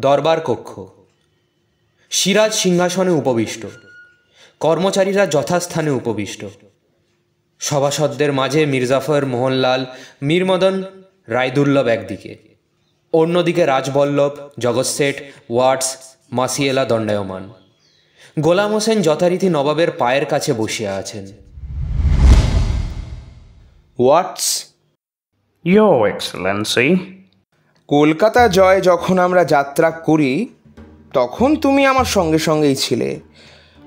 দরবার কক্ষ। সিরাজ সিংহাসনে উপবিষ্ট, কর্মচারীরা যথাস্থানে উপবিষ্ট। সভাসদদের মাঝে মির্জাফর, মোহনলাল, মীরমদন, রায়দুর্লভ একদিকে, অন্যদিকে রাজবল্লভ, জগৎ শেঠ, ওয়াটস, মাসিয়েলা দণ্ডায়মান। গোলাম হোসেন যথারীতি নবাবের পায়ের কাছে বসিয়া আছেন। ওয়াটস, Your Excellency. কলকাতা জয় যখন আমরা যাত্রা করি তখন তুমি আমার সঙ্গে সঙ্গেই ছিলে,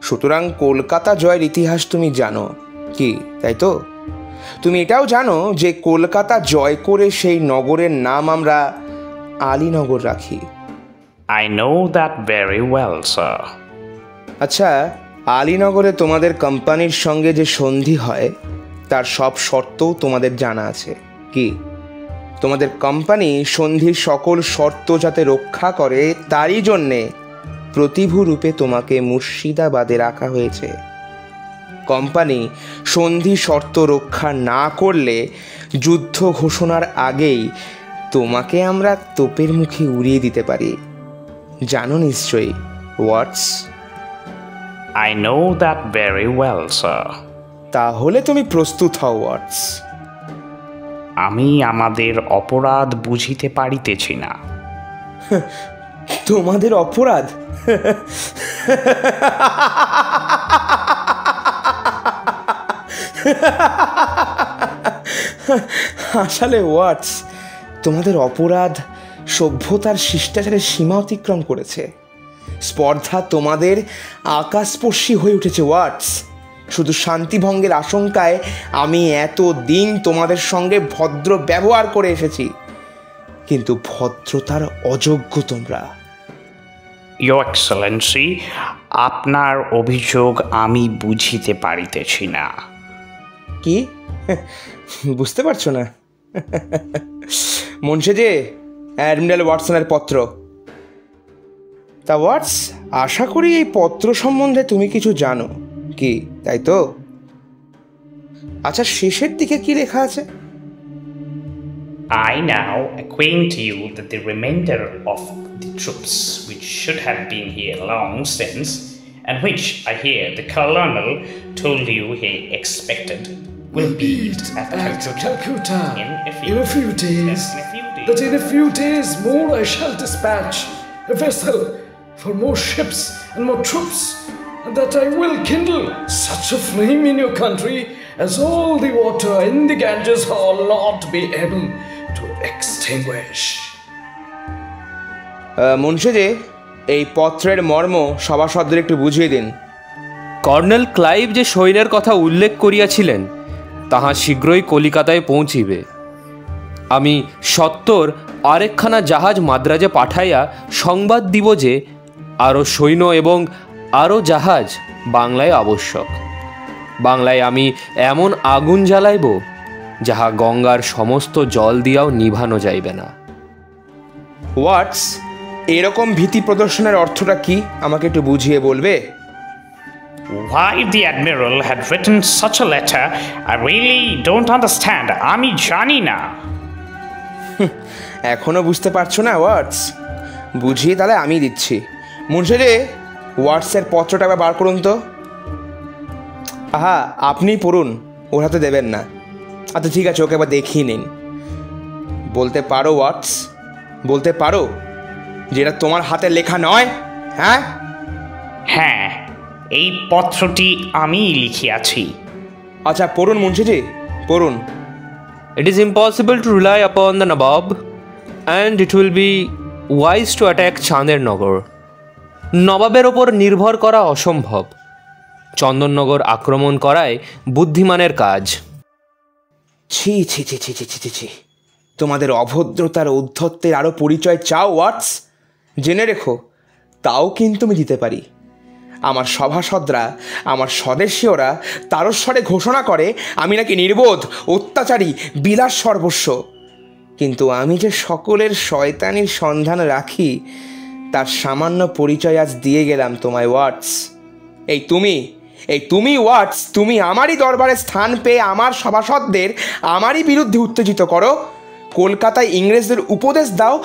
সুতরাং কলকাতা জয়ের ইতিহাস তুমি জানো কি, তাই তো? তুমি এটাও জানো যে কলকাতা জয় করে সেই নগরের নাম আমরা আলীনগর রাখি। I know that very well, sir. আচ্ছা, আলীনগরে তোমাদের কোম্পানির সঙ্গে যে সন্ধি হয় তার সব শর্তও তোমাদের জানা আছে কি? তোমাদের কোম্পানি সন্ধির সকল শর্ত যাতে রক্ষা করে তারই জন্যে প্রতিভূ রূপে তোমাকে মুর্শিদাবাদে রাখা হয়েছে। কোম্পানি সন্ধি শর্ত রক্ষা না করলে যুদ্ধ ঘোষণার আগেই তোমাকে আমরা তোপের মুখে উড়িয়ে দিতে পারি, জানো নিশ্চয়ই ওয়াটস? I know that very well, sir. তাহলে তুমি প্রস্তুত হও ওয়াটস। আমি আমাদের অপরাধ বুঝিতে পারিতেছি না। তোমাদের অপরাধ? আসলে ওয়াটস, তোমাদের অপরাধ সভ্যতার শিষ্টাচারের সীমা অতিক্রম করেছে। স্পর্ধা তোমাদের আকাশস্পর্শী হয়ে উঠেছে ওয়াটস। শুধু শান্তিভঙ্গের আশঙ্কায় আমি এত দিন তোমাদের সঙ্গে ভদ্র ব্যবহার করে এসেছি, কিন্তু ভদ্রতার অযোগ্য তোমরা। Your Excellency, আপনার অভিযোগ আমি বুঝিতে পারিতেছি না। কি বুঝতে পারছো না? মনসে যে অ্যাডমিরাল ওয়াটসনের পত্র। তা ওয়াটস, আশা করি এই পত্র সম্বন্ধে তুমি কিছু জানো কি, তাই তো? আচ্ছা, শেষের দিকে কি লেখা আছে? I now acquaint you that the remainder of the troops which should have been here long since, and which I hear the colonel told you he expected, will be at Calcutta in a few days. That in a few days more I shall dispatch a vessel for more ships and more troops, and that I will kindle such a flame in your country as all the water in the Ganges will not be able to extinguish. Munshi যে, এই পত্রের মর্ম সভাসদদের একটু বুঝিয়ে দিন। Colonel Clive যে সৈন্যের কথা উল্লেখ করিয়াছিলেন তাহা শীঘ্রই কলিকাতায় পৌঁছিবে। আমি সত্বর আরেকখানা জাহাজ মাদ্রাজে পাঠাইয়া সংবাদ দিব যে আরও সৈন্য এবং আরও জাহাজ বাংলায় আবশ্যক। বাংলায় আমি এমন আগুন জ্বালাইব যাহা গঙ্গার সমস্ত জল দিয়াও নিভানো যাইবে না। ওয়াটস, এরকম ভীতি প্রদর্শনের অর্থটা কি আমাকে একটু বুঝিয়ে বলবে? Why the admiral had written such a letter, I really don't understand. আমি জানি না। এখনো বুঝতে পারছো না ওয়াটস? বুঝিয়ে তাহলে আমি দিচ্ছি। মুন্সি যে, ওয়াটসের পত্রটা আবার বার করুন তো। আহা, আপনিই পড়ুন, ওর হাতে দেবেন না। আচ্ছা ঠিক আছে, ওকে আবার দেখিয়ে নিন। বলতে পারো ওয়াটস, বলতে পারো যেটা তোমার হাতে লেখা নয়? হ্যাঁ হ্যাঁ, এই পত্রটি আমিই লিখিয়াছি। আচ্ছা পড়ুন মুন্সিজি, পড়ুন। It is impossible to rely upon the Nawab, and it will be wise to attack চাঁদেরনগর। নবাবের ওপর নির্ভর করা অসম্ভব। চন্দননগর আক্রমণ করায় বুদ্ধিমানের কাজ। ছি ছি ছি ছি ছি ছি ছি, তোমাদের অভদ্রতার ঔদ্ধত্যের আরও পরিচয় চাও ওয়াটস? জেনে রেখো, তাও কিন্তু আমি দিতে পারি। আমার সভাসদরা, আমার স্বদেশীয়রা তারস্বরে ঘোষণা করে আমি নাকি নির্বোধ, অত্যাচারী, বিলাস সর্বস্ব। কিন্তু আমি যে সকলের শয়তানির সন্ধান রাখি তার সামান্য পরিচয় আজ দিয়ে গেলাম তোমায় ওয়াটস। এই তুমি ওয়াটস, তুমি আমারই দরবারে স্থান পেয়ে আমার সভাসদদের আমারই বিরুদ্ধে উত্তেজিত করো। কলকাতায় ইংরেজদের উপদেশ দাও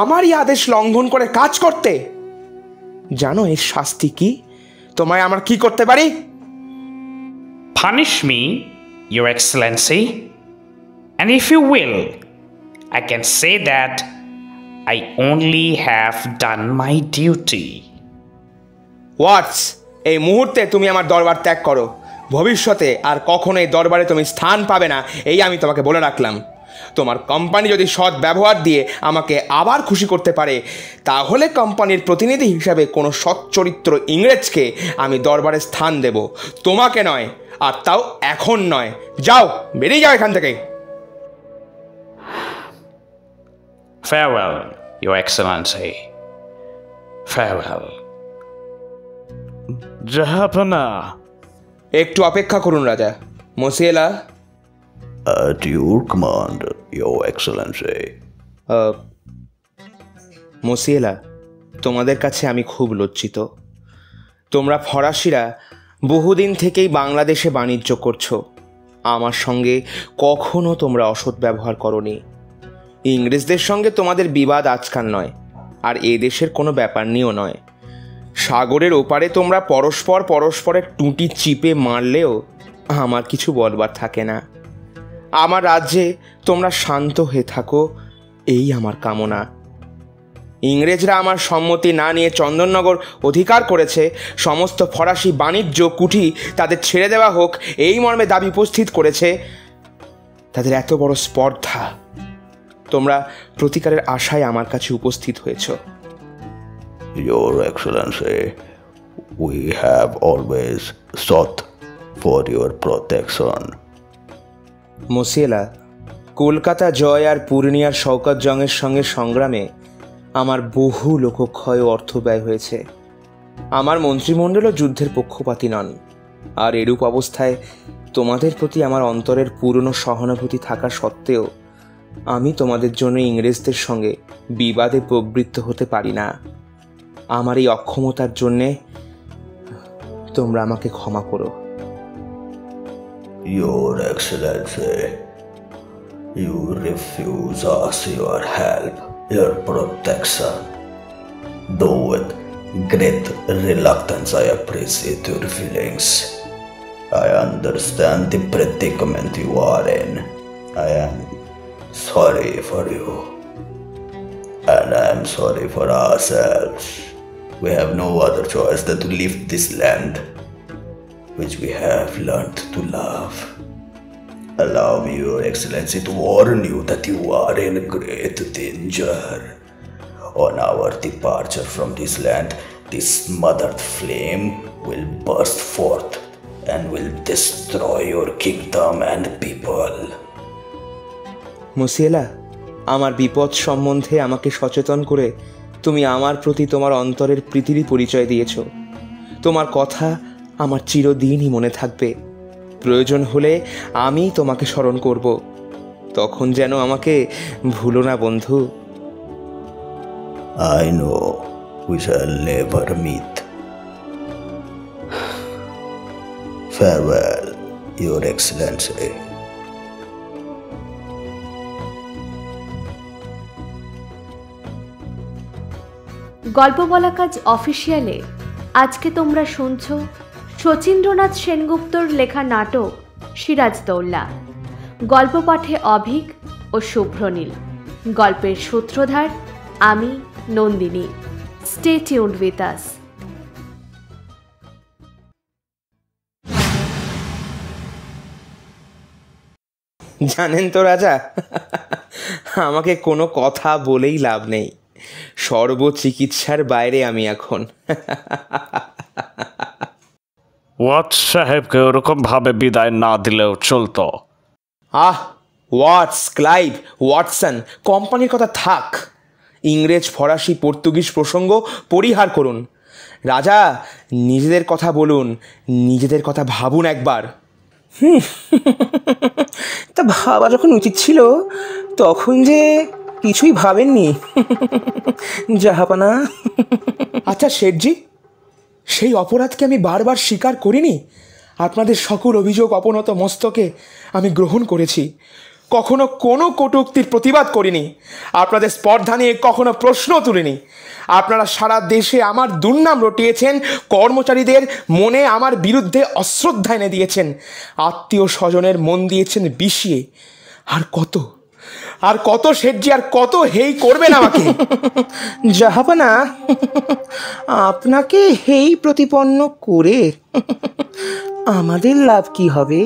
আমারই আদেশ লঙ্ঘন করে কাজ করতে। জানো এর শাস্তি কি? তোমায় আমার কি করতে পারি? Punish me, Your Excellency, and if you will, I can say that I only have done my duty. হোয়াটস, এই মুহূর্তে তুমি আমার দরবার ত্যাগ করো। ভবিষ্যতে আর কখনো এই দরবারে তুমি স্থান পাবে না, এই আমি তোমাকে বলে রাখলাম। তোমার কোম্পানি যদি সৎ ব্যবহার দিয়ে আমাকে আবার খুশি করতে পারে, তাহলে কোম্পানির প্রতিনিধি হিসাবে কোনো সৎ চরিত্র ইংরেজকে আমি দরবারে স্থান দেব, তোমাকে নয়, আর তাও এখন নয়। যাও, বেরিয়ে যাও এখান থেকে। Farewell, Your Excellency. Farewell. জাহাপনা। একটু অপেক্ষা করুন রাজা। মোসিয়েলা। At your command, Your Excellency. মোসিয়েলা, তোমাদের কাছে আমি খুব লজ্জিত। তোমরা ফরাসিরা বহুদিন থেকেই বাংলাদেশে বাণিজ্য করছো। আমার সঙ্গে কখনো তোমরা অসৎ ব্যবহার করনি। ইংরেজদের সঙ্গে তোমাদের বিবাদ আজকাল নয়, আর এ দেশের কোনো ব্যাপার নিয়েও নয়। সাগরের ওপারে তোমরা পরস্পরের টুঁটি চিপে মারলেও আমার কিছু বলবার থাকে না। আমার রাজ্যে তোমরা শান্ত হয়ে থাকো, এই আমার কামনা। ইংরেজরা আমার সম্মতি না নিয়ে চন্দননগর অধিকার করেছে, সমস্ত ফরাসি বাণিজ্য কুঠি তাদের ছেড়ে দেওয়া হোক, এই মর্মে দাবি উপস্থিত করেছে। তাদের এত বড় স্পর্ধা, তোমরা প্রতিকারের আশায় আমার কাছে উপস্থিত হয়েছ। Your Excellency, we have always sought for your protection. মোসিয়েলা, Kolkata জয় আর পূর্ণিয়ার শওকত জংয়ের সঙ্গে সংগ্রামে আমার বহু লোকক্ষয় ও অর্থ ব্যয় হয়েছে। আমার মন্ত্রিমণ্ডলও যুদ্ধের পক্ষপাতী নন, আর এরূপ অবস্থায় তোমাদের প্রতি আমার অন্তরের পুরনো সহানুভূতি থাকা সত্ত্বেও আমি তোমাদের জন্য ইংরেজদের সঙ্গে বিবাদে প্রবৃত্ত হতে পারি না। আমার এই অক্ষমতার জন্যে তোমরা আমাকে ক্ষমা করো। Your Excellency, you refuse us your help, your protection. Though with great reluctance I appreciate your feelings. I understand the predicament you are in. I am sorry for you. And I am sorry for ourselves. We have no other choice than to leave this land, which we have learned to love. Allow me, Your Excellency, to warn you that you are in great danger. On our departure from this land, this smothered flame will burst forth and will destroy your kingdom and people. মোসিয়েলা, আমার বিপদ সম্বন্ধে আমাকে সচেতন করে তুমি আমার প্রতি তোমার অন্তরের প্রীতিরই পরিচয় দিয়েছ। তোমার কথা আমার চিরদিনই মনে থাকবে। প্রয়োজন হলে আমি তোমাকে স্মরণ করব, তখন যেন আমাকে ভুলো না বন্ধু। I know we shall never meet. Farewell, Your Excellency. গল্প বলা কাজ অফিসিয়ালে আজকে তোমরা শুনছ শচীন্দ্রনাথ সেনগুপ্তর লেখা নাটক সিরাজদৌল্লা। গল্প পাঠে অভিক ও শুভ্রনীল। গল্পের সূত্রধার আমি Nandini. Stay tuned with us. জানেন তো রাজা, আমাকে কোনো কথা বলেই লাভ নেই। সর্বচিকিৎসার বাইরে আমি এখন। ওয়াটস সাহেবকে ওরকম ভাবে বিদায় না দিলেও চলতো। ওয়াটস, ক্লাইভ, ওয়াটসন, কোম্পানির কথা থাক। ইংরেজ, ফরাসি, পর্তুগিজ প্রসঙ্গ পরিহার করুন। রাজা, নিজেদের কথা বলুন, নিজেদের কথা ভাবুন একবার। তা ভাবা যখন উচিত ছিল, তখন যে কিছুই ভাবেননি জাহাপানা। আচ্ছা শেঠজি, সেই অপরাধকে আমি বারবার স্বীকার করিনি। আপনাদের সকল অভিযোগ অপনত মস্তকে আমি গ্রহণ করেছি। কখনো কোনো কটূক্তির প্রতিবাদ করিনি, আপনাদের স্পর্ধা নিয়ে কখনো প্রশ্ন তুলিনি। আপনারা সারা দেশে আমার দুর্নাম রটিয়েছেন, কর্মচারীদের মনে আমার বিরুদ্ধে অশ্রদ্ধা এনে দিয়েছেন, আত্মীয় স্বজনের মন দিয়েছেন বিষিয়ে। আর কত শেঠজি, আর কত হেই করবেন আমাকে? জাহাপানা, আপনাকে হেই প্রতিপন্ন করে আমাদের লাভ কি হবে?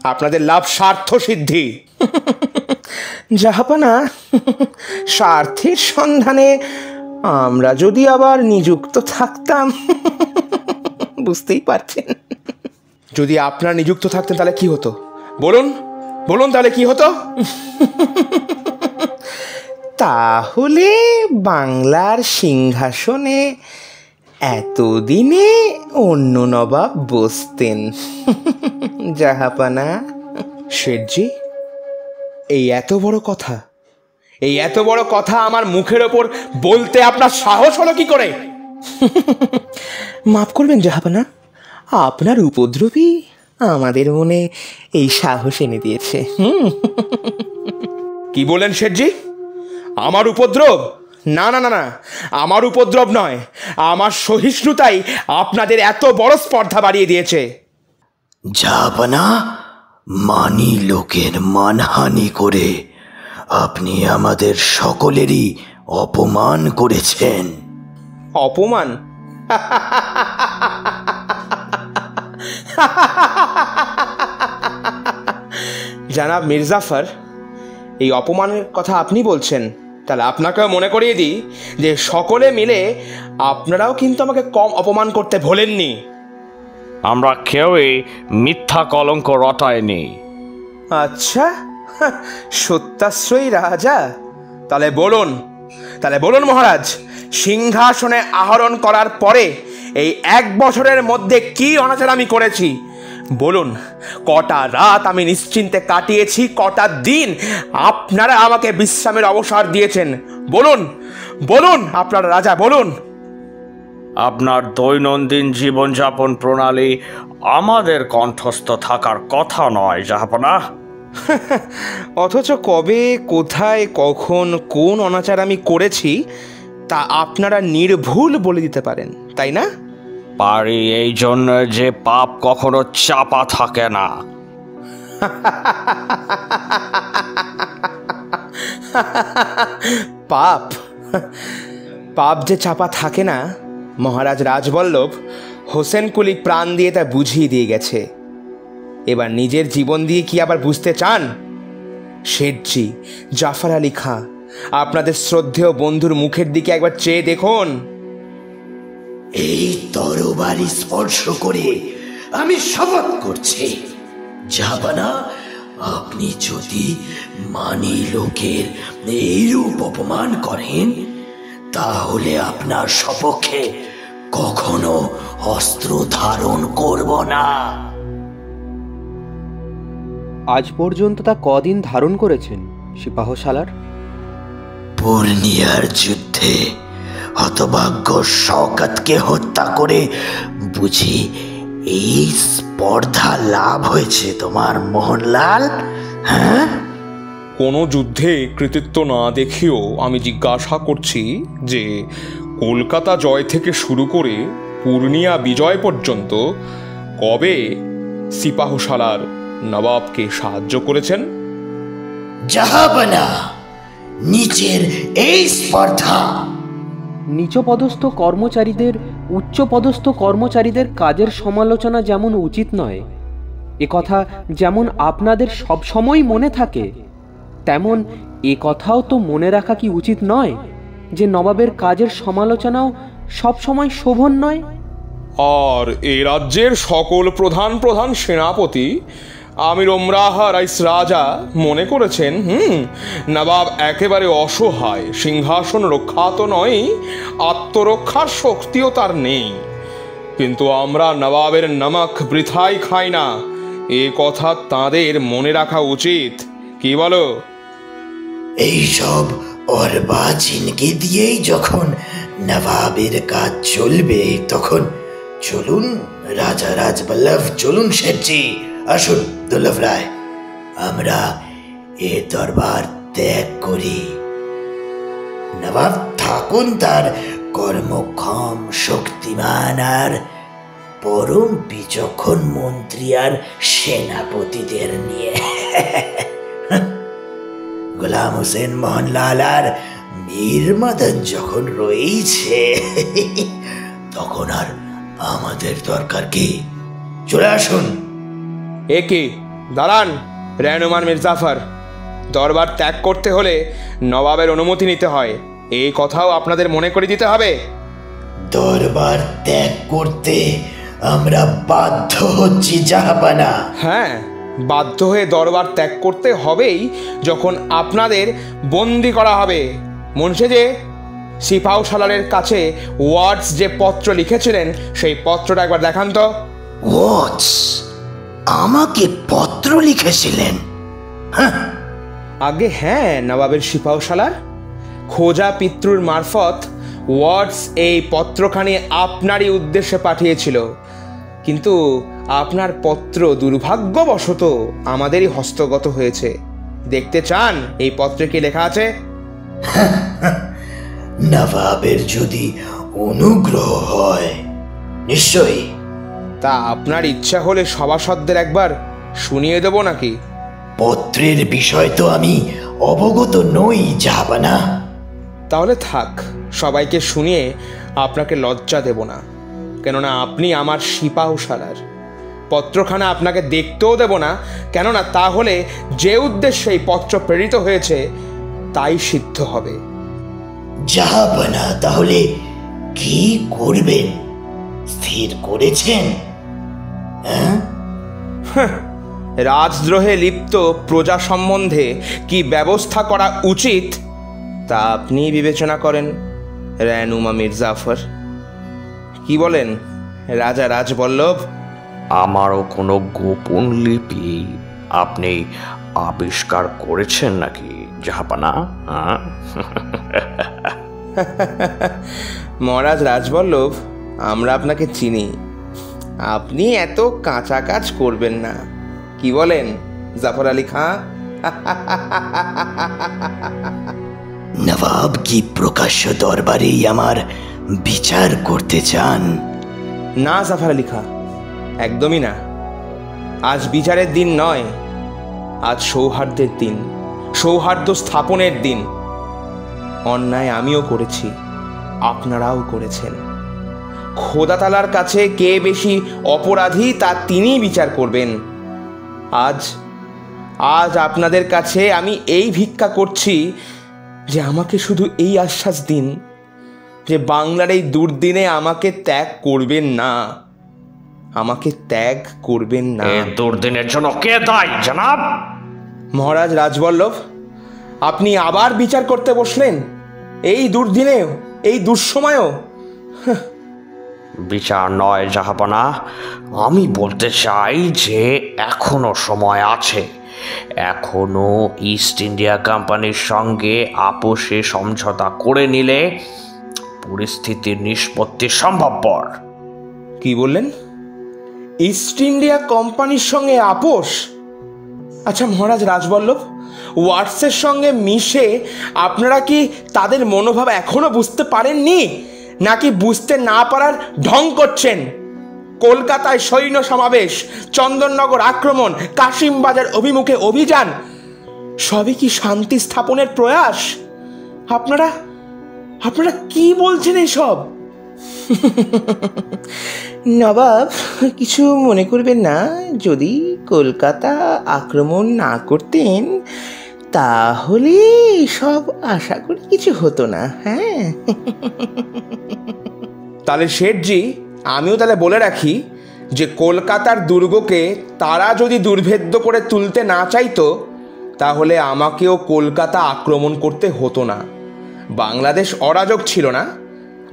আপনাদের লাভ স্বার্থ সিদ্ধি। জাহাপানা, স্বার্থের সন্ধানে আমরা যদি আবার নিযুক্ত থাকতাম, বুঝতেই পারছেন। যদি আপনারা নিযুক্ত থাকতেন তাহলে কি হতো? বলুন তাহলে কি হতো? তাহলে বাংলার সিংহাসনে এতদিনে অন্য নবাব বসতেন। জাহাপানা। শেঠজি, এই এত বড় কথা আমার মুখের ওপর বলতে আপনার সাহস হলো কি করে? মাফ করবেন জাহাপানা, আপনার উপদ্রবই আমাদের মনে এই সাহস এনে দিয়েছে। কি বলেন শেঠজি? আমার উপদ্রব? না, আমার উপদ্রব নয়, আমার সহিষ্ণুতাই আপনাদের এত বড় স্পর্ধা বাড়িয়ে দিয়েছে। জাহাপানা, মানি লোকের মানহানি করে আপনি আমাদের সকলেরই অপমান করেছেন। অপমান? জনাব মির্জাফর, এই অপমানের কথা আপনি বলছেন, তাহলে আপনাকেও মনে করিয়ে দিই যে সকলে মিলে আপনারাও কিন্তু আমাকে কম অপমান করতে ভোলেননি। আমরা কেউই মিথ্যা কলঙ্ক রটাইনি। আচ্ছা, সত্যাশ্রয়ী রাজা। তাহলে বলুন মহারাজ, সিংহাসনে আহরণ করার পরে এই 1 বছরের মধ্যে কি অনাচার আমি করেছি? বলুন, কটা রাত আমি নিশ্চিন্তে কাটিয়েছি, কটা দিন আপনারা আমাকে বিশ্রামের অবসর দিয়েছেন? বলুন আপনারা রাজা, বলুন। আপনার দৈনন্দিন জীবনযাপন প্রণালী আমাদের কণ্ঠস্থ থাকার কথা নয় জাহাপানা। অথচ কবে, কোথায়, কখন, কোন অনাচার আমি করেছি তা আপনারা নির্ভুল বলে দিতে পারেন, তাই না? পারি, এই জন্য যে পাপ কখনো চাপা থাকে না। পাপ যে চাপা থাকে না, মহারাজ রাজবল্লভ হোসেন কুলি প্রাণ দিয়ে তা বুঝিয়ে দিয়ে গেছে। এবার নিজের জীবন দিয়ে কি আবার বুঝতে চান? শেঠজি, জাফর আলী খাঁ, আপনাদের শ্রদ্ধেয় বন্ধুর মুখের দিকে একবার চেয়ে দেখুন। এই তরবারি স্পর্শ করে আমি শপথ করছি, জাহাপানা, আপনি যদি মানি লোকের এইরূপ অপমান করেন, তাহলে আপনার সপক্ষে কখনো অস্ত্র ধারণ করব না। আজ পর্যন্ত তা কদিন ধারণ করেছেন সিপাহ সালার? পূর্ণিয়ার যুদ্ধে হতভাগ্য শওকতকে হত্যা করে বুঝি এই স্পর্ধা লাভ হয়েছে তোমার মোহনলাল? হ্যাঁ, কোনো যুদ্ধে কৃতিত্ব না দেখেও আমি জিজ্ঞাসা করছি যে কলকাতা জয় থেকে শুরু করে পূর্ণিয়া বিজয় পর্যন্ত কবে সিপাহসালার নবাবকে সাহায্য করেছেন? জাহাপানা, নিচের এই স্পর্ধা নিচপদস্থ কর্মচারীদের উচ্চপদস্থ কর্মচারীদের কাজের সমালোচনা যেমন উচিত নয়, এ কথা যেমন আপনাদের সবসময় মনে থাকে, তেমন এ কথাও তো মনে রাখা কি উচিত নয় যে নবাবের কাজের সমালোচনাও সবসময় শোভন নয়? আর এ রাজ্যের সকল প্রধান সেনাপতি আমির ওমরাহ রাইস রাজা মনে করেছেন নবাব একেবারে অসহায়, সিংহাসন রক্ষা তো নয়, আত্মরক্ষার শক্তিও তার নেই। কিন্তু আমরা নবাবের নমক বৃথাই খাই না, এ কথা তাদের মনে রাখা উচিত। কি বলো? এইসব অর্বাচীনকে দিয়েই যখন নবাবের কাজ চলবে, তখন চলুন রাজা রাজবল্লভ, চলুন শেঠজি, আসুন দুর্লভ রায়, আমরা এ দরবার ত্যাগ করি। নবাব থাকুন তার কর্মক্ষম, শক্তিমান আর পরম বিচক্ষণ মন্ত্রী আর সেনাপতিদের নিয়ে। গোলাম হোসেন, মোহনলাল আর মীর মদন যখন রয়েছে, তখন আর আমাদের দরকার কি? চলে আসুন। এ কি, দাঁড়ান রেহনুমান মির্জাফর। দরবার ত্যাগ করতে হলে নবাবের অনুমতি নিতে হয়, এই কথাও আপনাদের মনে করে দিতে হবে। দরবার ত্যাগ করতে আমরা বাধ্য হচ্ছি জাহাপানা। হ্যাঁ, বাধ্য হয়ে দরবার ত্যাগ করতে হবেই যখন আপনাদের বন্দি করা হবে। মুন্সি যে সিপাহ সালারের কাছে ওয়াটস যে পত্র লিখেছিলেন, সেই পত্রটা একবার দেখান তো। ওয়াটস আমাকে পত্র লিখেছিলেন? আগে হ্যাঁ, নবাবের সিপাহ সালার খোজা পিতৃর মারফত ওয়াটস এই পত্রখানি আপনারই উদ্দেশ্যে পাঠিয়েছিল, কিন্তু আপনার পত্র দুর্ভাগ্যবশত আমাদেরই হস্তগত হয়েছে। দেখতে চান এই পত্রে কি লেখা আছে? নবাবের যদি অনুগ্রহ হয় নিশ্চয়ই। তা আপনার ইচ্ছা হলে সভাসদদের একবার শুনিয়ে দেব নাকি? পত্রের বিষয় তো আমি অবগত নই জাহাপানা। তাহলে থাক, সবাইকে শুনিয়ে আপনাকে লজ্জা দেব না, কেননা আপনি আমার সিপাহ সালার। পত্রখানা আপনাকে দেখতেও দেব না, কেননা তাহলে যে উদ্দেশ্যে এই পত্র প্রেরিত হয়েছে তাই সিদ্ধ হবে। জাহাপানা, তাহলে কি করবেন স্থির করেছেন? রাজদ্রোহে লিপ্ত প্রজা সম্বন্ধে কি ব্যবস্থা করা উচিত তা আপনি বিবেচনা করেন রেহনুমা মির্জাফর। কি বলেন রাজা রাজবল্লভ? আমারও কোনো গোপন লিপি আপনি আবিষ্কার করেছেন নাকি জাহাপানা? মহারাজ রাজবল্লভ, আমরা আপনাকে চিনি, আপনি এত কাঁচা কাজ করবেন না। কি বলেন জাফর আলী খাঁ? নবাব কি প্রকাশ্য দরবারেই আমার বিচার করতে চান? না জাফর আলী খাঁ, একদমই না। আজ বিচারের দিন নয়, আজ সৌহার্দ্যের দিন, সৌহার্দ্য স্থাপনের দিন। অন্যায় আমিও করেছি, আপনারাও করেছেন। খোদা তাআলার কাছে কে বেশি অপরাধী তা তিনিই বিচার করবেন। আজ আজ আপনাদের কাছে আমি এই ভিক্ষা করছি যে আমাকে শুধু এই আশ্বাস দিন যে বাংলার এই দুর্দিনে আমাকে ত্যাগ করবেন না, আমাকে ত্যাগ করবেন না। এই দুর্দিনের জন্য কে দায়ী জনাব? মহারাজ রাজবল্লভ, আপনি আবার বিচার করতে বসলেন এই দুর্দিনেও, এই দুঃসময়েও। বিচার নয় জাহাপানা, আমি বলতে চাই যে এখনো সময় আছে। এখনো ইস্ট ইন্ডিয়া কোম্পানির সঙ্গে আপোষে সমঝোতা করে নিলে পরিস্থিতির নিষ্পত্তি সম্ভবপর। কি বললেন? ইস্ট ইন্ডিয়া কোম্পানির সঙ্গে আপোষ? আচ্ছা মহারাজ রাজবল্লভ, ওয়াটসের সঙ্গে মিশে আপনারা কি তাদের মনোভাব এখনো বুঝতে পারেননি, নাকি বুঝতে না পারার ঢং করছেন? কলকাতায় সৈন্য সমাবেশ, চন্দননগর আক্রমণ, কাশিমবাজার অভিমুখে অভিযান, সবই কি শান্তি স্থাপনের প্রয়াস? আপনারা আপনারা কি বলছেন এসব? নবাব, কিছু মনে করবেন না, যদি কলকাতা আক্রমণ না করতেন তাহলে সব আশা করি কিছু হতো না। হ্যাঁ, তাহলে শেঠজি, আমিও তাহলে বলে রাখি যে কলকাতার দুর্গকে তারা যদি দুর্ভেদ্য করে তুলতে না চাইতো তাহলে আমাকেও কলকাতা আক্রমণ করতে হতো না। বাংলাদেশ অরাজক ছিল না,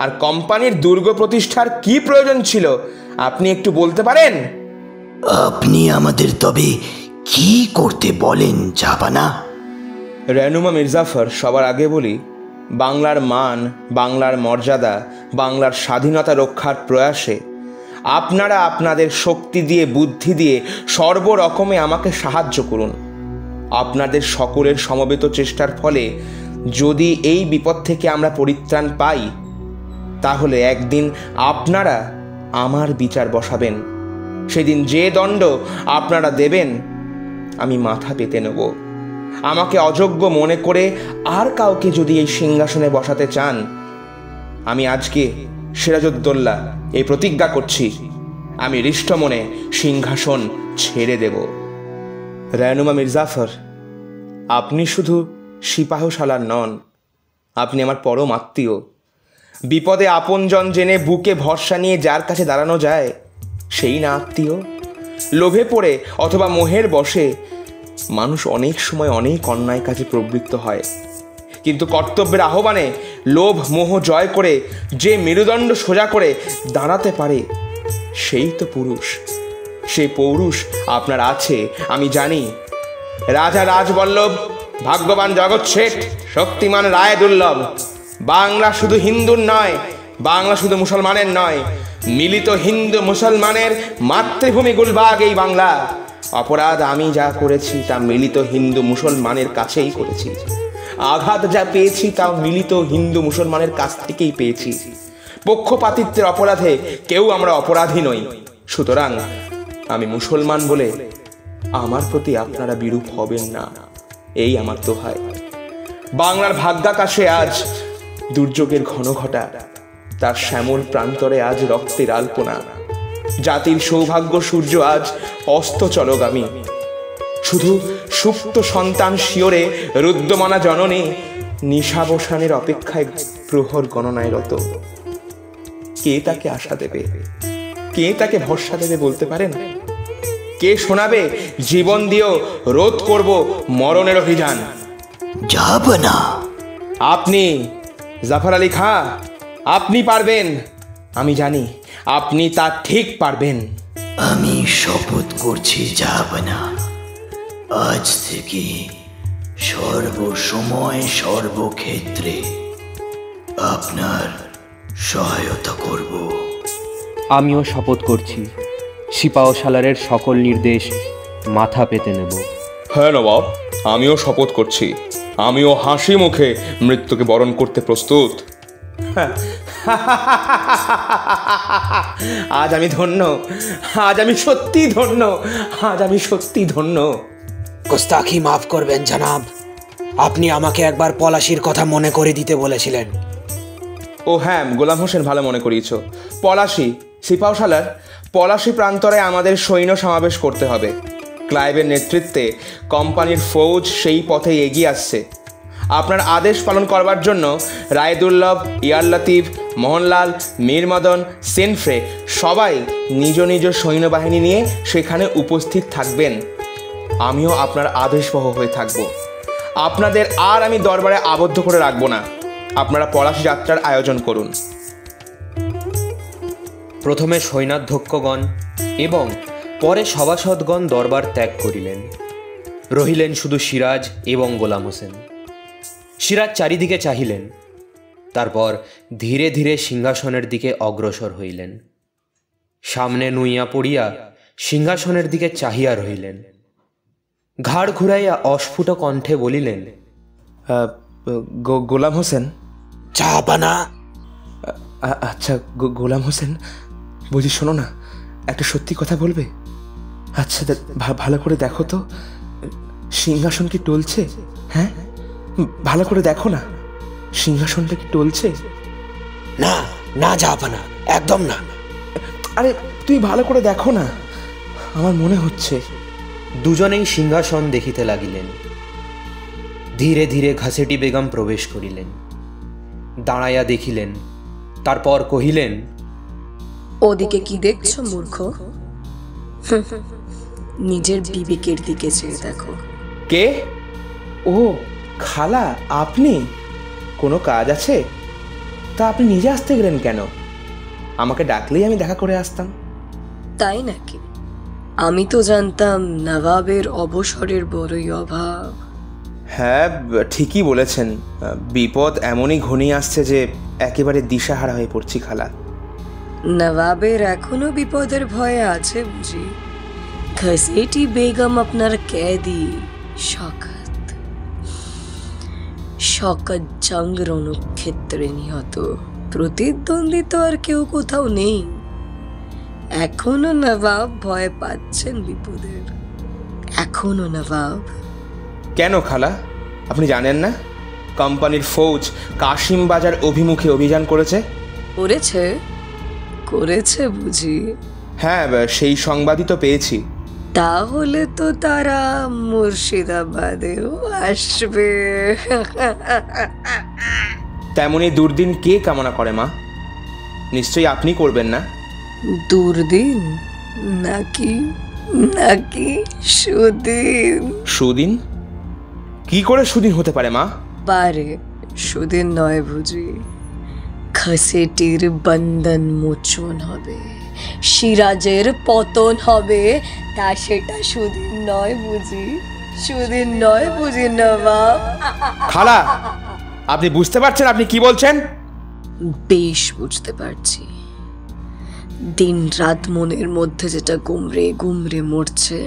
আর কোম্পানির দুর্গ প্রতিষ্ঠার কি প্রয়োজন ছিল আপনি একটু বলতে পারেন? আপনি আমাদের তবে কি করতে বলেন জাহাপানা? রেহনুমা মির্জাফর, সবার আগে বলি, বাংলার মান, বাংলার মর্যাদা, বাংলার স্বাধীনতা রক্ষার প্রয়াসে আপনারা আপনাদের শক্তি দিয়ে, বুদ্ধি দিয়ে সর্বরকমে আমাকে সাহায্য করুন। আপনাদের সকলের সমবেত চেষ্টার ফলে যদি এই বিপদ থেকে আমরা পরিত্রাণ পাই, তাহলে একদিন আপনারা আমার বিচার বসাবেন। সেদিন যে দণ্ড আপনারা দেবেন আমি মাথা পেতে নেব। আমাকে অযোগ্য মনে করে আর কাউকে যদি এই সিংহাসনে বসাতে চান, আমি আজকে সিরাজউদ্দৌলা এই প্রতিজ্ঞা করছি, আমি হৃষ্ট মনে সিংহাসন ছেড়ে দেব। রেহনুমা মির্জাফর, আপনি শুধু সিপাহসালার নন, আপনি আমার পরম আত্মীয়। বিপদে আপনজন জেনে বুকে ভরসা নিয়ে যার কাছে দাঁড়ানো যায়, সেই না আত্মীয়? লোভে পড়ে অথবা মোহের বশে মানুষ অনেক সময় অনেক অন্যায় কাজে প্রবৃত্ত হয়, কিন্তু কর্তব্যের আহ্বানে লোভ মোহ জয় করে যে মেরুদণ্ড সোজা করে দাঁড়াতে পারে, সেই তো পুরুষ। সেই পৌরুষ আপনার আছে, আমি জানি। রাজা রাজবল্লভ, ভাগ্যবান জগৎ শেঠ, শক্তিমান রায় দুর্লভ। বাংলা শুধু হিন্দুর নয়, বাংলা শুধু মুসলমানের নয়, মিলিত হিন্দু মুসলমানের মাতৃভূমি গুলবাগ এই বাংলা। অপরাধ আমি যা করেছি তা মিলিত হিন্দু মুসলমানের কাছেই করেছি। আঘাত যা পেয়েছি তাও মিলিত হিন্দু মুসলমানের কাছ থেকেই পেয়েছি। পক্ষপাতিত্বের অপরাধে কেউ আমরা অপরাধী নই। সুতরাং আমি মুসলমান বলে আমার প্রতি আপনারা বিরূপ হবেন না, এই আমার দোহাই। বাংলার ভাগ্যাকাশে আজ দুর্যোগের ঘন ঘটা, তার শ্যামল প্রান্তরে আজ রক্তের আলপনা। জাতির সৌভাগ্য সূর্য আজ অস্ত চলগামী। শুধু সুপ্ত সন্তান শিওরে রুদ্রমানা জননী নিশাবসানের অপেক্ষায় প্রহর গণনায় রত। কে তাকে আশা দেবে, কে তাকে ভরসা দেবে বলতে পারেন? কে শোনাবে জীবন দিয়েও রোধ করব মরণের অভিযান? যাব না। আপনি জাফর আলী খাঁ, আপনি পারবেন, আমি জানি আপনি তা ঠিক পারবেন। আমি শপথ করছি যাব না। আজ থেকে সর্বসময় সর্বক্ষেত্রে আপনার সহায়তা করব। আমিও শপথ করছি সিপাহসালারের সকল নির্দেশ মাথা পেতে নেব। হ্যাঁ নবাব, আমিও শপথ করছি, আমিও হাসি মুখে মৃত্যুকে বরণ করতে প্রস্তুত। আজ আমি ধন্য, আজ আমি সত্যি ধন্য, আজ আমি সত্যি ধন্য। গোস্তাখি মাফ করবেন জনাব, আপনি আমাকে একবার পলাশির কথা মনে করে দিতে বলেছিলেন। ও হ্যাঁ, গোলাম হোসেন, ভালো মনে করিয়েছ। পলাশি, সিপাহসালার পলাশি প্রান্তরে আমাদের সৈন্য সমাবেশ করতে হবে। ক্লাইভের নেতৃত্বে কোম্পানির ফৌজ সেই পথে এগিয়ে আসছে। আপনার আদেশ পালন করবার জন্য রায়দুর্লভ, ইয়ার লতিফ, মোহনলাল, মীর মদন, সেনফ্রে সবাই নিজ নিজ সৈন্যবাহিনী নিয়ে সেখানে উপস্থিত থাকবেন। আমিও আপনার আদেশবহ হয়ে থাকব। আপনাদের আর আমি দরবারে আবদ্ধ করে রাখবো না। আপনারা পলাশি যাত্রার আয়োজন করুন। প্রথমে সৈন্যাধ্যক্ষগণ এবং পরে সভাসদগণ দরবার ত্যাগ করিলেন। রহিলেন শুধু সিরাজ এবং গোলাম হোসেন। সিরাজ চারিদিকে চাহিলেন, তারপর ধীরে ধীরে সিংহাসনের দিকে অগ্রসর হইলেন। সামনে নুইয়া পড়িয়া সিংহাসনের দিকে চাহিয়া রহিলেন। ঘাড় ঘুরাইয়া অস্ফুট কণ্ঠে বলিলেন, গোলাম হোসেন। চাপানা। আচ্ছা গোলাম হোসেন, বুঝি শোনো না, একটা সত্যি কথা বলবে? আচ্ছা ভালো করে দেখো তো, সিংহাসন কি টলছে? হ্যাঁ, ভালো করে দেখো না, সিংহাসনটা কি টলছে? না না চাপানা, একদম না। আরে তুই ভালো করে দেখো না, আমার মনে হচ্ছে। দুজনেই সিংহাসন দেখিতে লাগিলেন। ধীরে ধীরে ঘাসেটি বেগম প্রবেশ করিলেন। দাঁড়াইয়া দেখিলেন, তারপর কহিলেন, ওদিকে কি দেখছো মূর্খ? নিজের বিবেকের দিকে চেয়ে দেখো। কে? ও খালা, আপনি? কোনো কাজ আছে? তা আপনি নিজে আসতে গেলেন কেন? আমাকে ডাকলেই আমি দেখা করে আসতাম। তাই নাকি? আমি তো জানতাম নবাবের অবসরের বড়ই অভাব। হ্যাঁ, ঠিকই বলেছেন। বিপদ এমনই ঘনিয়ে আসছে যে একেবারে দিশাহারা হয়ে পড়ছি খালা। নবাবের এখনো বিপদের ভয়ে আছে বুঝি? ঘসেটি বেগম আপনার ক্যাদি শকত শকত জং রণক্ষেত্রে নিহত। প্রতিদ্বন্দ্বী তো আর কেউ কোথাও নেই। এখনো নবাব ভয় পাচ্ছেন বিপদের, এখনো নবাব। কেন খালা, আপনি জানেন না কোম্পানির ফৌজ কাশিম বাজার অভিমুখে অভিযান করেছে? করেছে করেছে বুঝি? হ্যাঁ, সেই সংবাদই তো পেয়েছি। তাহলে তো তারা মুর্শিদাবাদেও আসবে। তেমনি দুর্দিন কে কামনা করে মা? নিশ্চয়ই আপনি করবেন না? দুর্দিন নাকি নাকি সুদিন? সুদিন? কি করে সুদিন হতে পারে মা? পারে, সুদিন নয় বুঝি। খসেটির বন্ধন মোচন হবে, সিরাজের পতন হবে, তা সেটা সুদিন নয় বুঝি? সুদিন নয় বুঝি নবাব? খালা, আপনি বুঝতে পারছেন আপনি কি বলছেন? বেশ বুঝতে পারছি। দিন রাত মনের মধ্যে যেটা গুমরে গুমরে মরছে,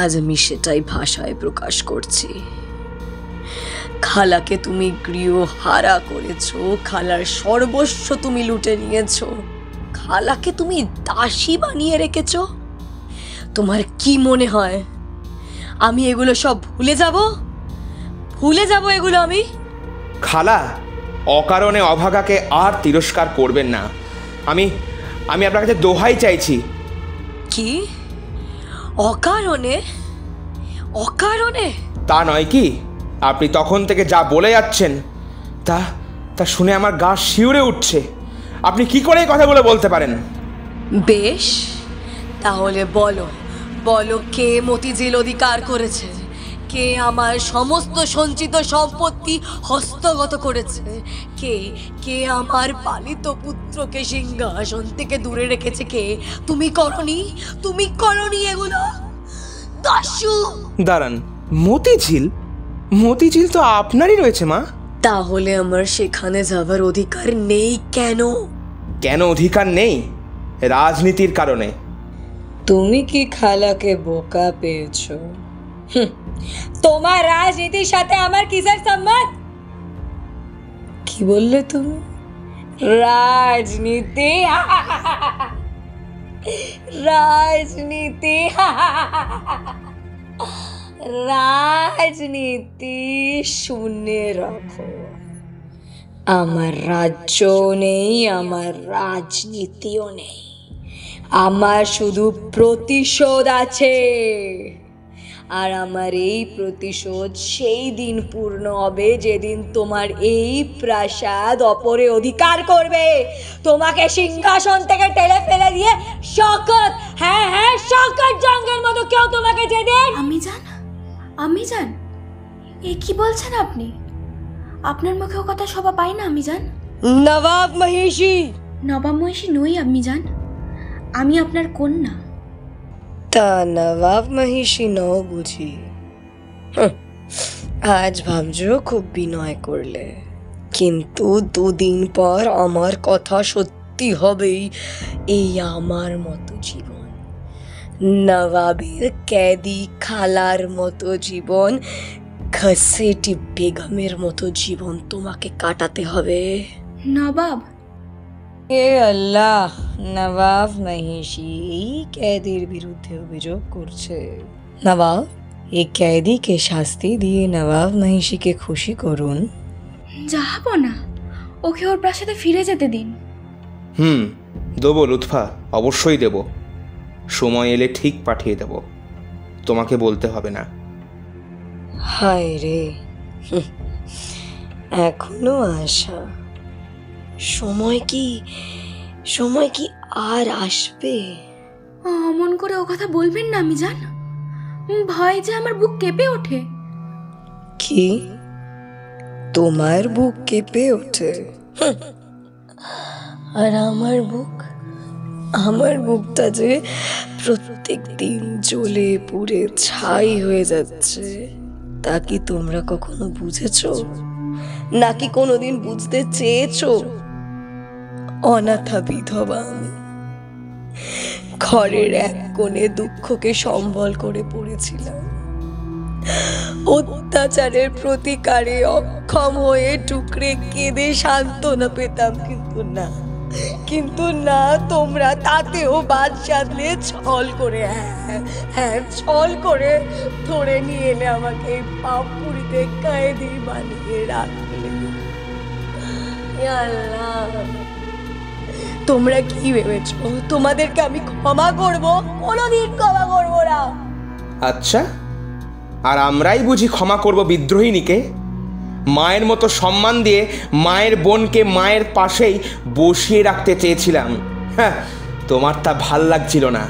আজ আমি সেটাই ভাষায় প্রকাশ করছি। খালাকে তুমি গৃহহারা করেছো, খালার সর্বস্ব তুমি লুটে নিয়েছো, খালাকে তুমি দাসী বানিয়ে রেখেছো। তোমার কি মনে হয় আমি এগুলো সব ভুলে যাব? ভুলে যাব এগুলো আমি? খালা, অকারণে অভাগাকে আর তিরস্কার করবেন না। আমি আমি আপনার কাছে দোহাই চাইছি। কি অকারণে? অকারণে? তা নয় কি? আপনি তখন থেকে যা বলে যাচ্ছেন তা তা শুনে আমার গা শিউরে উঠছে। আপনি কি করে এই কথাগুলো বলতে পারেন? বেশ, তাহলে বলো বলো, কে মতিঝিল অধিকার করেছে? কে আমার সমস্ত সঞ্চিত সম্পত্তি হস্তগত করেছে? কে কে আমার পালিত পুত্রকে সিংহাসন থেকে দূরে রেখেছে? কে? তুমি করনি? তুমি করনি এগুলো? দাসু! দাঁড়ান, মতিঝিল? মতিঝিল তো আপনারই রয়েছে মা। তাহলে আমার সেখানে যাবার অধিকার নেই কেন? কেন অধিকার নেই? রাজনীতির কারণে। তুমি কি খালাকে বোকা পেয়েছো? তোমার রাজনীতির সাথে আমার কিসের সম্বন্ধ? কি বললে তুমি? রাজনীতি? রাজনীতি? রাজনীতি শুনে রাখো, আমার রাজ্য নেই, আমার রাজনীতিও নেই। আমার শুধু প্রতিশোধ আছে, আর আমার এই প্রতিশোধ সেই দিন পূর্ণ হবে যেদিন তোমার এই প্রাসাদ অপরে অধিকার করবে, তোমাকে সিংহাসন থেকে টেনে ফেলে দিয়ে শকত, হ্যাঁ হ্যাঁ শকত জঙ্গের মতো কেউ তোমাকে যেদিন। আমি জান, এ কি বলছেন আপনি? আপনার মুখেও কথা শোভা পাই না আমি জান। নবাব মহিষী? নবাব মহিষী নই আমি জান, আমি আপনার কন্যা। তা নবাব মহিষী নও বুঝি? আজ ভাবছো খুব বিনয় করলে, কিন্তু দুদিন পর আমার কথা সত্যি হবেই। এই আমার মতো জীবন, নবাবের ক্যাদি খালার মতো জীবন, খসেটি বেগমের মতো জীবন তোমাকে কাটাতে হবে। নবাব? এ আল্লাহ, নবাব মহিষী ক্যাদির বিরুদ্ধে অভিযোগ করছে। নবাব, এই ক্যাদিকে শাস্তি দিয়ে নবাব মহিষীকে খুশি করুন। যাব না, ওকে ওর প্রাসাদে ফিরে যেতে দিন। দেবো লুৎফা, অবশ্যই দেব। সময় এলে ঠিক পাঠিয়ে দেব, তোমাকে বলতে হবে না। হায় রে, এখনো আশা। সময় কি আর আসবে? অমন করে ও কথা বলবেন না আমি জান, ভয় যে আমার বুক কেঁপে ওঠে। কি তোমার বুক কেঁপে ওঠে? আর আমার বুকটা যে প্রত্যেক দিন জ্বলে পুড়ে ছাই হয়ে যাচ্ছে, তা কি তোমরা কখনো বুঝেছো? নাকি কোনোদিন বুঝতে চেয়েছো? অনাথা বিধবা আমি, ঘরের এক কোণে দুঃখকে সম্বল করে পড়েছিলাম। অত্যাচারের প্রতিকারে অক্ষম হয়ে টুকরে কেঁদে সান্ত্বনা পেতাম, কিন্তু না, তোমরা তাতেও বাদ সাধলে ছল করে, ছল করে ধরে নিয়ে এলে আমাকে পাপপুরিতে কয়েদি বানিয়ে রাখলে। আল্লাহ, তোমরা কি ভেবেছো তোমাদেরকে আমি ক্ষমা করব? কোনোদিন ক্ষমা করব না। আচ্ছা, আর আমরাই বুঝি ক্ষমা করব বিদ্রোহিনীকে? মায়ের মতো সম্মান দিয়ে মায়ের বোনকে মায়ের পাশেই বসিয়ে রাখতে চেয়েছিলাম। হ্যাঁ, তোমার তা ভাল লাগছিল না।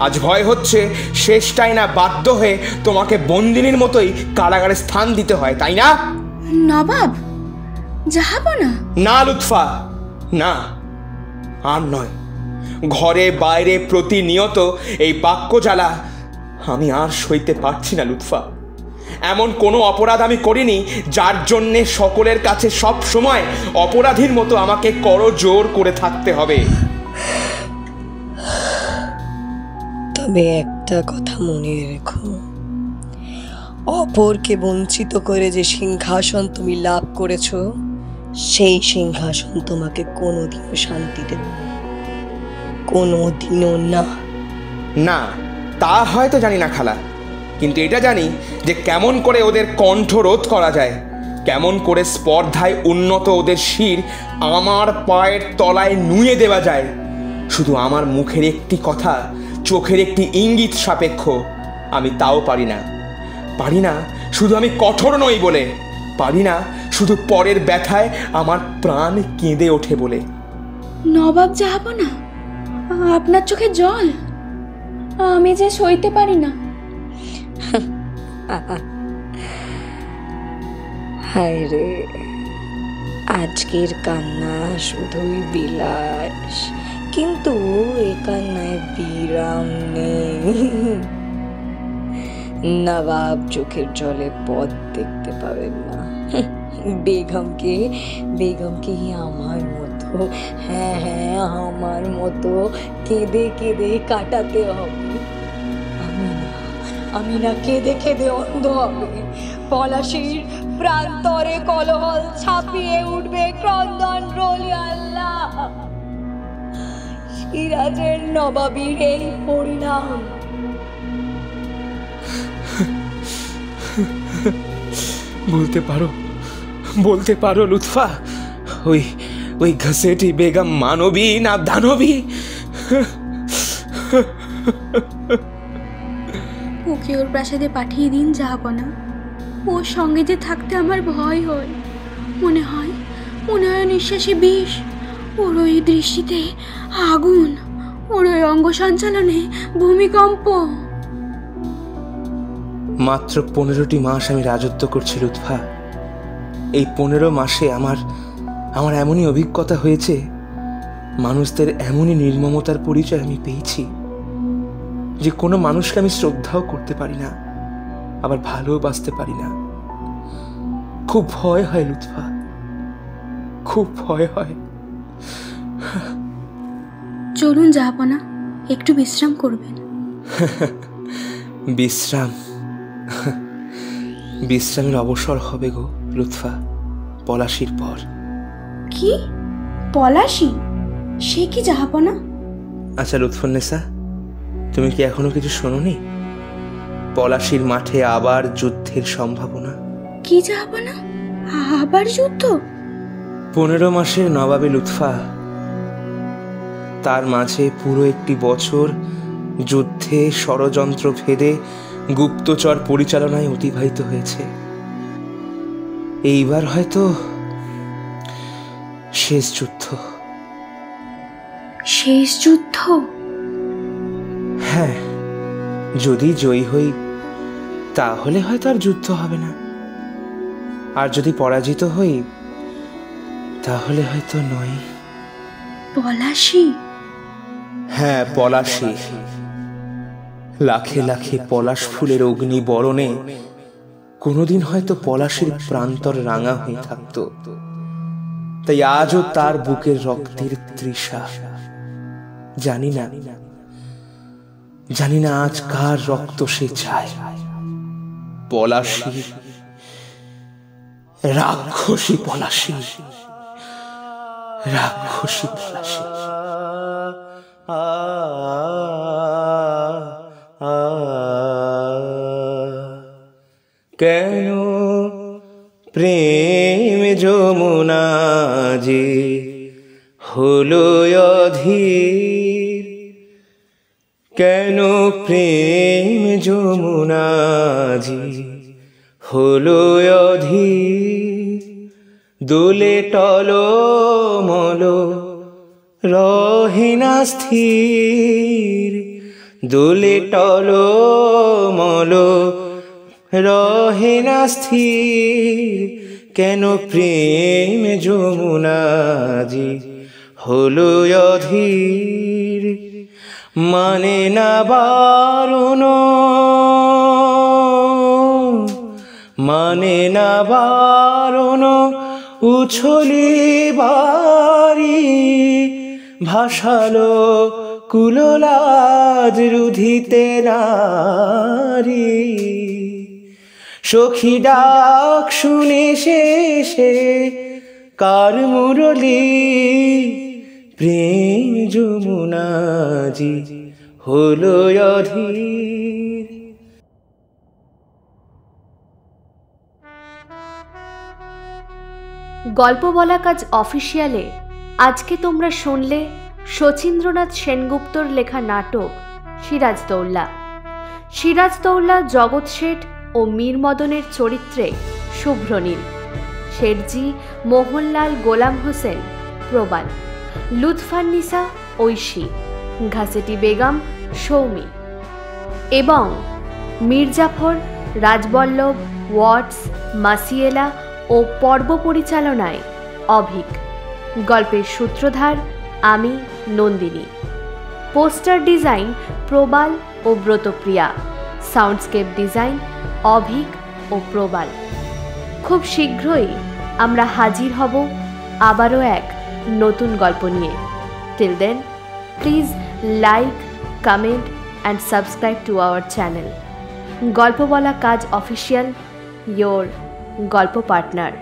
আজ ভয় হচ্ছে শেষটাই না বাধ্য হয়ে তোমাকে বন্দিনীর মতোই কারাগারে স্থান দিতে হয়, তাই না? নবাব, জাহাপনা। না লুৎফা, না, আর নয়। ঘরে বাইরে প্রতিনিয়ত এই বাক্য জ্বালা আমি আর সইতে পারছি না লুৎফা। এমন কোনো অপরাধ আমি করিনি যার জন্যে সকলের কাছে সব সময় অপরাধীর মতো আমাকে করজোর করে থাকতে হবে। তবে একটা কথা মনে রেখো, অপরকে বঞ্চিত করে যে সিংহাসন তুমি লাভ করেছো, সেই সিংহাসন তোমাকে কোনোদিনও শান্তি দেবে, কোনোদিনও না। না, তা হয়তো জানি না খালা, কিন্তু এটা জানি যে কেমন করে ওদের কণ্ঠ রোধ করা যায়, কেমন করে স্পর্ধায় উন্নত ওদের শির আমার পায়ের তলায় নুয়ে দেওয়া যায়। শুধু আমার মুখের একটি কথা, চোখের একটি ইঙ্গিত সাপেক্ষ আমি তাও পারি না। শুধু আমি কঠোর নই বলে, পারি না শুধু পরের ব্যথায় আমার প্রাণ কেঁদে ওঠে বলে। নবাব জাহাপনা, আপনার চোখে জল, আমি যে সইতে পারি না। হায় রে, আজকের কান্না শুধুই বিলাস, কিন্তু এ কান্নায় বিরাম নেই। নবাব চোখের জলে পথ দেখতে পাবেন না। বেগমকে আমার মতো, আমার মতো কেঁদে কেঁদে কাটাতে হবে। আমি না কেঁদে কেঁদে অন্ধ হবে। পলাশির প্রান্তরে কলহল ছাপিয়ে উঠবে ক্রন্দন রোলি। আল্লাহ, সিরাজের নবাবীর এই পরিণাম। বলতে পারো লুৎফা, ওই ঘসেটি বেগম মানবী না দানবী? ওকে ওর প্রাসাদে পাঠিয়ে দিন জাহাপনা। ওর সঙ্গে যে থাকতে আমার ভয় হয়, মনে হয় নিঃশ্বাসে বিষ, ওর ওই দৃষ্টিতে আগুন, ওর ওই অঙ্গ সঞ্চালনে ভূমিকম্প। মাত্র 15টি মাস আমি রাজত্ব করছি লুৎফা। এই 15 মাসে আমার এমনই অভিজ্ঞতা হয়েছে, মানুষদের এমনই নির্মমতার পরিচয় আমি পেয়েছি যে কোনো মানুষকে আমি শ্রদ্ধাও করতে পারি না, আবার ভালোবাসতে পারি না। খুব ভয় হয় লুৎফা, খুব ভয় হয়। চলুন জাহাপনা, একটু বিশ্রাম করবেন। বিশ্রামের অবসর হবে গো লুৎফা, পলাশির পর। কি পলাশি? সে কি জাহাপনা? আচ্ছা লুৎফুন্নেসা, তুমি কি এখনো কিছু শোনোনি? পলাশির মাঠে আবার যুদ্ধের সম্ভাবনা। কি জাহাপনা, আবার যুদ্ধ? 15 মাসের নবাবে লুৎফা, তার মাঝে পুরো একটি বছর যুদ্ধে ষড়যন্ত্র ভেদে গুপ্তচর পরিচালনায় অতিবাহিত হয়েছে। এইবার হয়তো শেষ যুদ্ধ। শেষ যুদ্ধ? হ্যাঁ, যদি জয়ী হই তাহলে হয়তো আর যুদ্ধ হবে না, আর যদি পরাজিত হই তাহলে হয়তো নয়। পলাশি? হ্যাঁ, পলাশি। লাখে লাখে পলাশ ফুলের অগ্নি বরণে কোনোদিন হয়তো পলাশির প্রান্তর রাঙা হয়ে থাকতো, তাই আজও তার বুকের রক্তের তৃষা। জানি না জানি না আজ কার রক্ত সে চায়। পলাশী, রাক্ষসী পলাশী, রাক্ষসী পলাশী। কেন প্রেম যমুনা যে হলো অধীর, কেন প্রেম যমুনা যে হলো অধীর, দোলে টলমল রহে না স্থির, দোলে টলমল রহে না স্থির, কেন প্রেম যমুনা যে হলো অধীর। মানে না বারণ, মানে না বারণ উছলি বাড়ি, ভাসালো কুললাজ রুধিতে নারী। সখী ডাক শুনে শেষে কার মুরলি, প্রেম যমুনা যে হলো অধীর। গল্প বলা কাজ অফিসিয়ালে আজকে তোমরা শুনলে শচীন্দ্রনাথ সেনগুপ্তর লেখা নাটক সিরাজদৌল্লা। সিরাজদৌল্লা জগৎ শেঠ ও মীর মদনের চরিত্রে শুভ্রনীল, শেঠজি মোহনলাল গোলাম হোসেন প্রবাল, লুৎফান্নিসা ঐশী, ঘাসেটি বেগম সৌমি এবং মির্জাফর, রাজবল্লভ, ওয়াটস, মাসিয়েলা ও পর্ব পরিচালনায় অভিক। গল্পের সূত্রধার আমি নন্দিনী। পোস্টার ডিজাইন প্রবাল ও ব্রতপ্রিয়া, সাউন্ডস্কেপ ডিজাইন অভিক ও প্রবাল। খুব শীঘ্রই আমরা হাজির হব আবারও এক নতুন গল্প নিয়ে। Till then please like, comment and subscribe to our channel. গল্প বলা কাজ অফিসিয়াল, your গল্প পার্টনার।